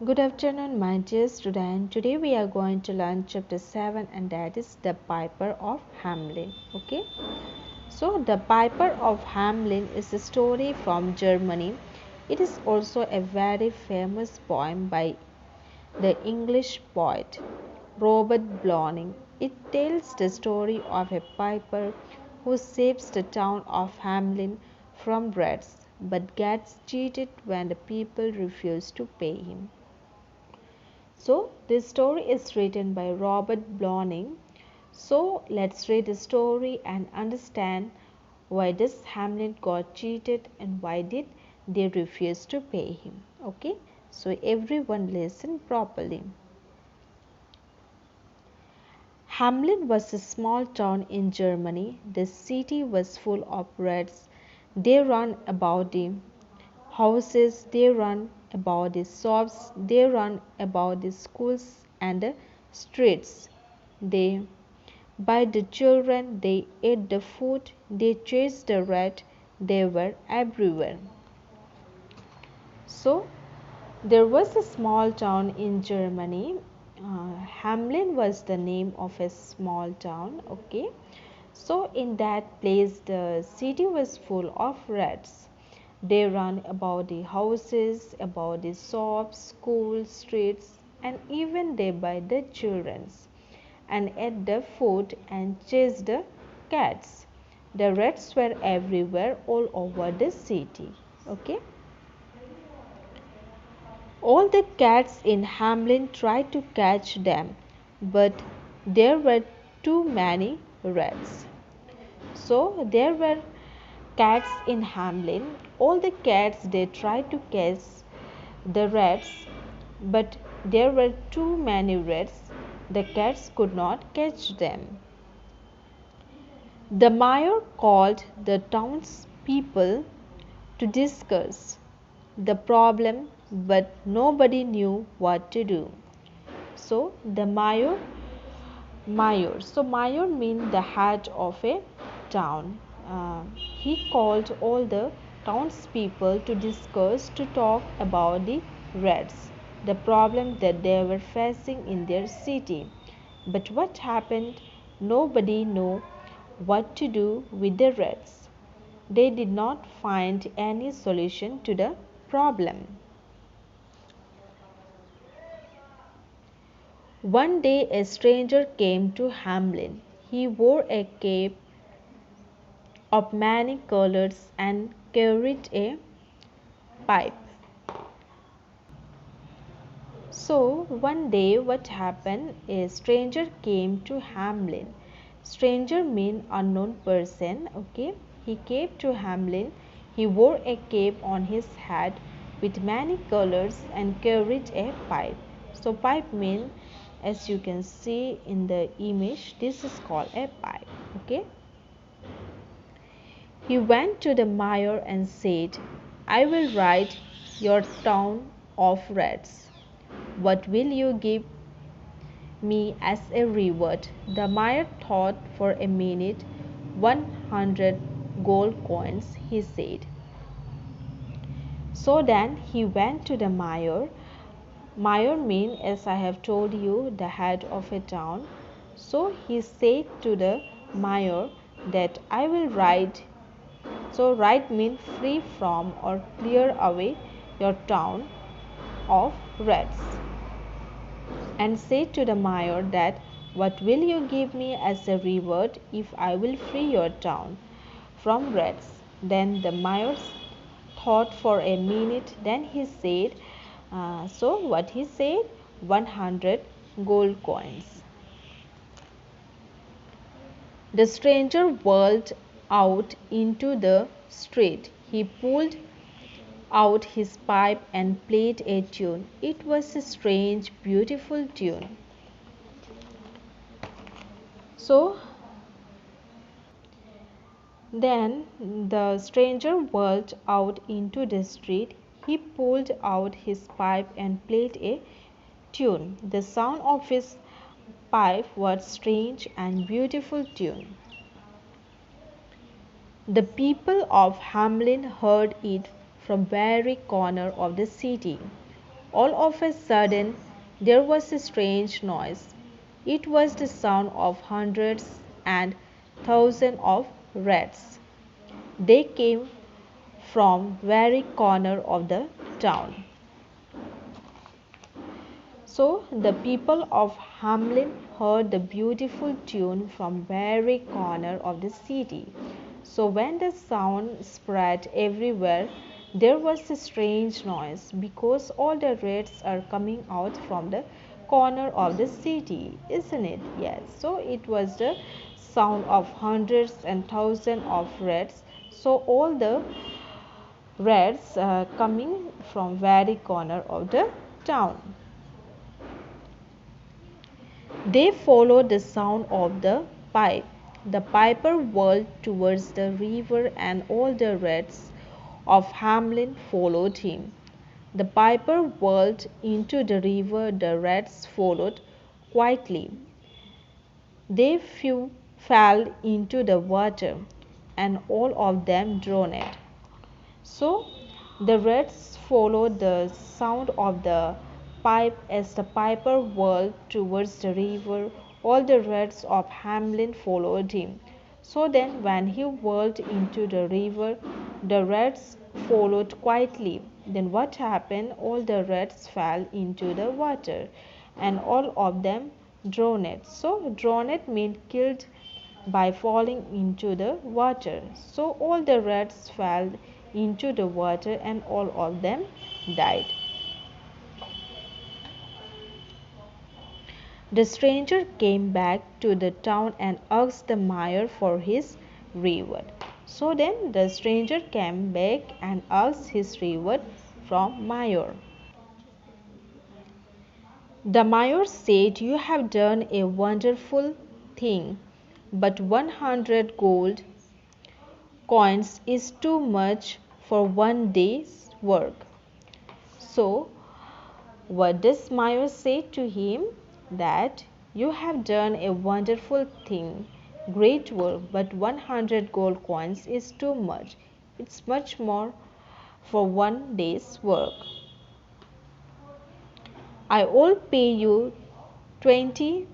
Good afternoon, my dear student. Today we are going to learn chapter 7, and that is the Piper of Hamelin. Okay, so the Piper of Hamelin is a story from Germany. It is also a very famous poem by the English poet Robert Browning. It tells the story of a piper who saves the town of Hamelin from rats but gets cheated when the people refuse to pay him. So, this story is written by Robert Browning. So, let's read the story and understand why does Hamlet got cheated and why did they refuse to pay him. Okay, so everyone listen properly. Hamelin was a small town in Germany. The city was full of rats. They ran about the houses, they run about the shops, they run about the schools and the streets. They bite the children, they ate the food, they chased the rat, they were everywhere. So, there was a small town in Germany. Hamelin was the name of a small town. Okay, so in that place, the city was full of rats. They ran about the houses, about the shops, schools, streets, and even they bite the children, and ate the food and chased the cats. The rats were everywhere, all over the city. Okay. All the cats in Hamelin tried to catch them, but there were too many rats. So there were cats in Hamelin. All the cats they tried to catch the rats, but there were too many rats. The cats could not catch them. The mayor called the townspeople to discuss the problem, but nobody knew what to do. So the mayor means the head of a town. He called all the townspeople to discuss, to talk about the rats, the problem that they were facing in their city. But what happened? Nobody knew what to do with the rats. They did not find any solution to the problem. One day a stranger came to Hamelin. He wore a cape of many colors and carried a pipe. So one day what happened? A stranger came to Hamelin. Stranger mean unknown person. Okay. He came to Hamelin. He wore a cape on his head with many colors and carried a pipe. So pipe mean, as you can see in the image, this is called a pipe. Okay. He went to the mayor and said, I will rid your town of rats. What will you give me as a reward? The mayor thought for a minute. 100 gold coins, he said. So then he went to the mayor. Mayor means, as I have told you, the head of a town. So he said to the mayor that I will rid. So rid means free from or clear away your town of rats. And said to the mayor that what will you give me as a reward if I will free your town from rats? Then the mayor thought for a minute. Then he said, so what he said? 100 gold coins. The stranger whirled out into the street. He pulled out his pipe and played a tune. It was a strange, beautiful tune. So then the stranger whirled out into the street. He pulled out his pipe and played a tune. The sound of his pipe was strange and beautiful tune. The people of Hamelin heard it from every corner of the city. All of a sudden, there was a strange noise. It was the sound of hundreds and thousands of rats. They came from very corner of the town. So the people of Hamelin heard the beautiful tune from very corner of the city. So when the sound spread everywhere, there was a strange noise because all the rats are coming out from the corner of the city, isn't it? Yes. So it was the sound of hundreds and thousands of rats. So all the rats coming from very corner of the town. They followed the sound of the pipe. The piper whirled towards the river, and all the rats of Hamelin followed him. The piper whirled into the river. The rats followed quietly. They fell into the water, and all of them drowned. So the rats followed the sound of the pipe as the piper whirled towards the river. All the rats of Hamelin followed him. So then, when he whirled into the river, the rats followed quietly. Then what happened? All the rats fell into the water, and all of them drowned. So drowned means killed by falling into the water. So all the rats fell into the water, and all of them died. The stranger came back to the town and asked the mayor for his reward. So then the stranger came back and asked his reward from mayor. The mayor said, "You have done a wonderful thing, but 100 gold coins is too much for one day's work." So, what does mayor say to him? That you have done a wonderful thing, great work, but 100 gold coins is too much. It's much more for one day's work. I will pay you 20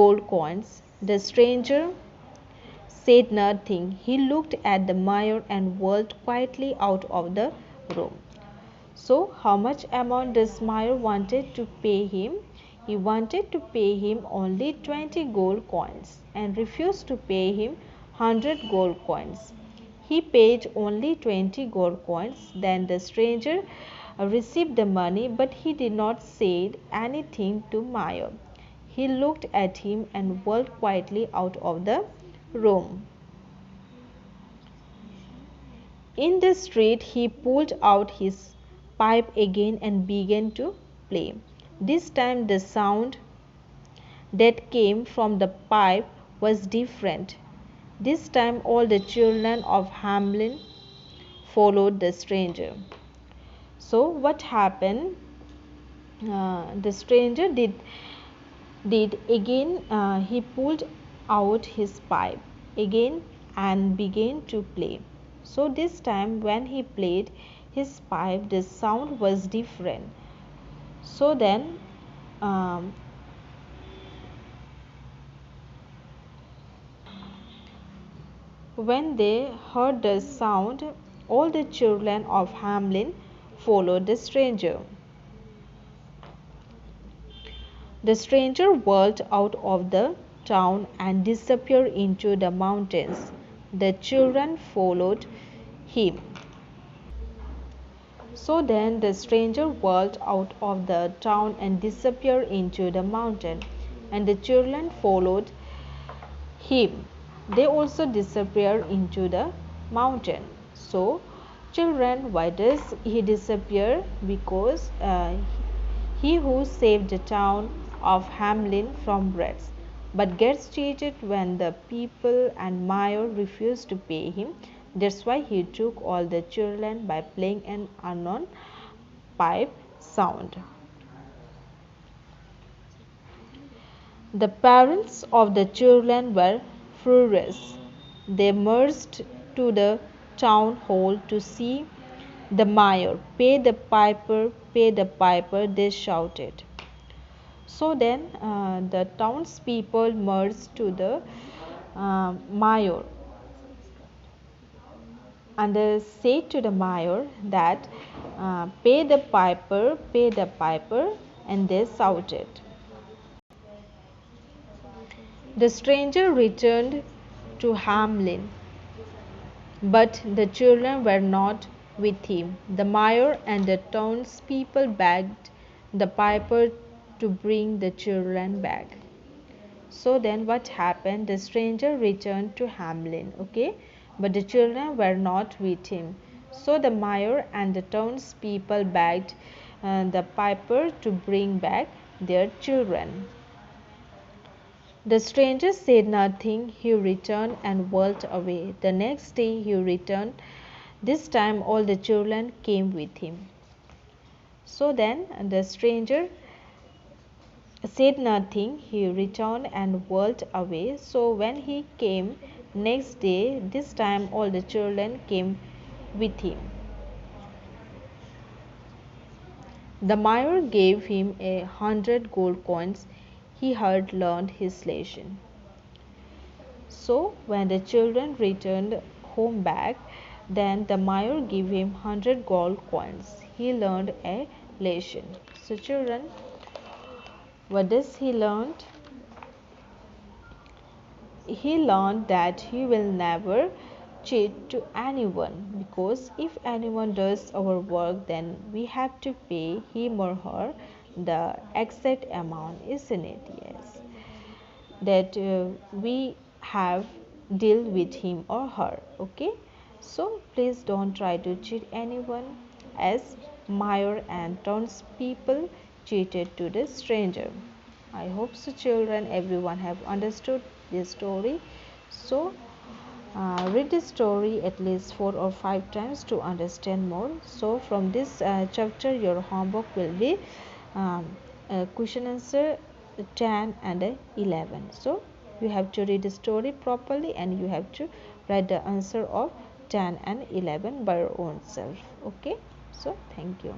gold coins. The stranger said nothing. He looked at the mayor and whirled quietly out of the room. So, how much amount does mayor wanted to pay him? He wanted to pay him only 20 gold coins and refused to pay him 100 gold coins. He paid only 20 gold coins. Then the stranger received the money, but he did not say anything to mayor. He looked at him and whirled quietly out of the room. In the street, he pulled out his pipe again and began to play. This time the sound that came from the pipe was different. This time all the children of Hamelin followed the stranger. So what happened? The stranger did again. He pulled out his pipe again and began to play. So this time when he played his pipe, the sound was different. So then when they heard the sound, all the children of Hamelin followed the stranger. The stranger whirled out of the town and disappeared into the mountains. The children followed him. So then the stranger whirled out of the town and disappeared into the mountain, and the children followed him. They also disappeared into the mountain. So, children, why does he disappear? Because he who saved the town of Hamelin from rats, but gets cheated when the people and mayor refuse to pay him. That's why he took all the children by playing an unknown pipe sound. The parents of the children were furious. They marched to the town hall to see The mayor, pay the piper, they shouted. So then the townspeople merged to the mayor, and they said to the mayor that pay the piper, and they shouted. The stranger returned to Hamelin, but the children were not with him. The mayor and the townspeople begged the piper to bring the children back. So then what happened? The stranger returned to Hamelin, okay, but the children were not with him. So the mayor and the townspeople begged the piper to bring back their children. The stranger said nothing. He returned and walked away. The next day he returned. This time all the children came with him. So then the stranger said nothing. He returned and walked away. So when he came next day, this time all the children came with him. The mayor gave him 100 gold coins. He had learned his lesson. So when the children returned home back, then the mayor gave him 100 gold coins. He learned a lesson. So children, what does he learn? He learned that he will never cheat to anyone, because if anyone does our work, then we have to pay him or her the exact amount, isn't it? Yes, that we have deal with him or her. Okay, so please don't try to cheat anyone, as mayor and townspeople cheated to the stranger. I hope so children, everyone have understood this story. So read this story at least 4 or 5 times to understand more. So from this chapter your homework will be um, question answer 10 and 11. So you have to read the story properly and you have to write the answer of 10 and 11 by your own self. Okay, so thank you.